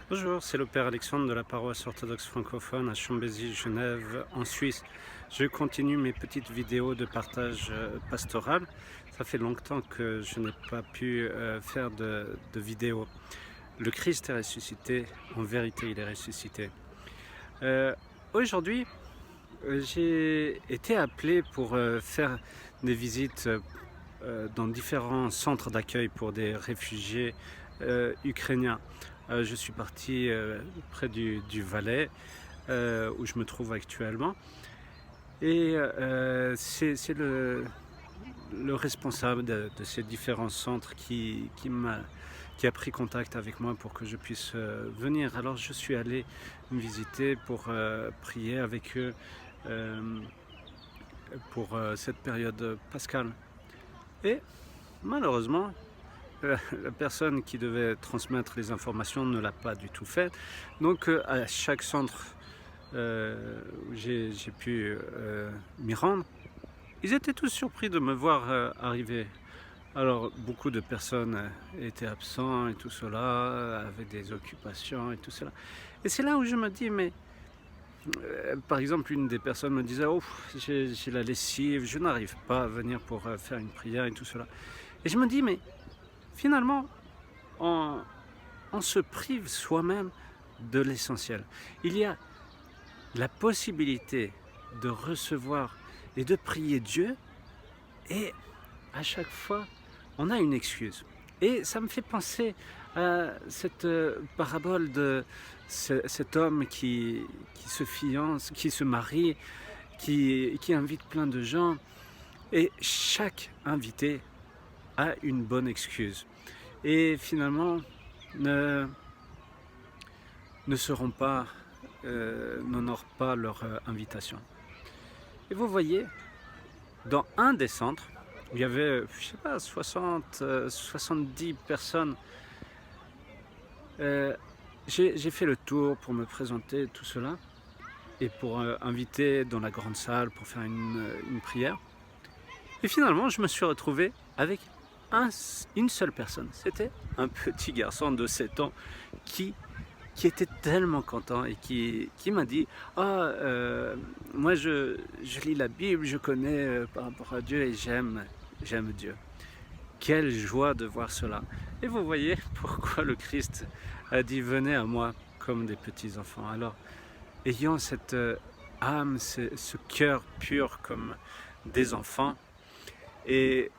Bonjour, c'est le Père Alexandre de la paroisse orthodoxe francophone à Chambézy, Genève, en Suisse. Je continue mes petites vidéos de partage pastoral. Ça fait longtemps que je n'ai pas pu faire de vidéos. Le Christ est ressuscité, en vérité il est ressuscité. Aujourd'hui, j'ai été appelé pour faire des visites dans différents centres d'accueil pour des réfugiés ukrainiens. Je suis parti près du Valais, où je me trouve actuellement, et c'est le responsable de ces différents centres qui a pris contact avec moi pour que je puisse venir. Alors je suis allé me visiter pour prier avec eux pour cette période pascale. Et malheureusement, la personne qui devait transmettre les informations ne l'a pas du tout fait. Donc à chaque centre où j'ai pu m'y rendre, ils étaient tous surpris de me voir arriver. Alors beaucoup de personnes étaient absents et tout cela, avaient des occupations et tout cela. Et c'est là où je me dis, mais par exemple, une des personnes me disait: oh, j'ai la lessive, je n'arrive pas à venir pour faire une prière et tout cela. Et je me dis, mais finalement, on se prive soi-même de l'essentiel. Il y a la possibilité de recevoir et de prier Dieu, et à chaque fois, on a une excuse. Et ça me fait penser à cette parabole de cet homme qui se fiance, qui se marie, qui invite plein de gens, et chaque invité a une bonne excuse. Et finalement, n'honorent pas leur invitation. Et vous voyez, dans un des centres, où il y avait, je sais pas, 70 personnes, j'ai fait le tour pour me présenter tout cela, et pour inviter dans la grande salle pour faire une prière. Et finalement, je me suis retrouvé avec une seule personne. C'était un petit garçon de 7 ans qui était tellement content et qui m'a dit: ah, moi je lis la Bible, je connais par rapport à Dieu, et j'aime Dieu. Quelle joie de voir cela. Et vous voyez pourquoi le Christ a dit: venez à moi comme des petits enfants. Alors ayant cette âme, ce cœur pur comme des enfants, et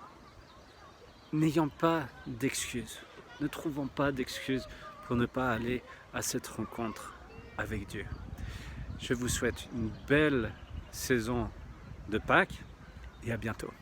n'ayant pas d'excuses, ne trouvons pas d'excuses pour ne pas aller à cette rencontre avec Dieu. Je vous souhaite une belle saison de Pâques et à bientôt.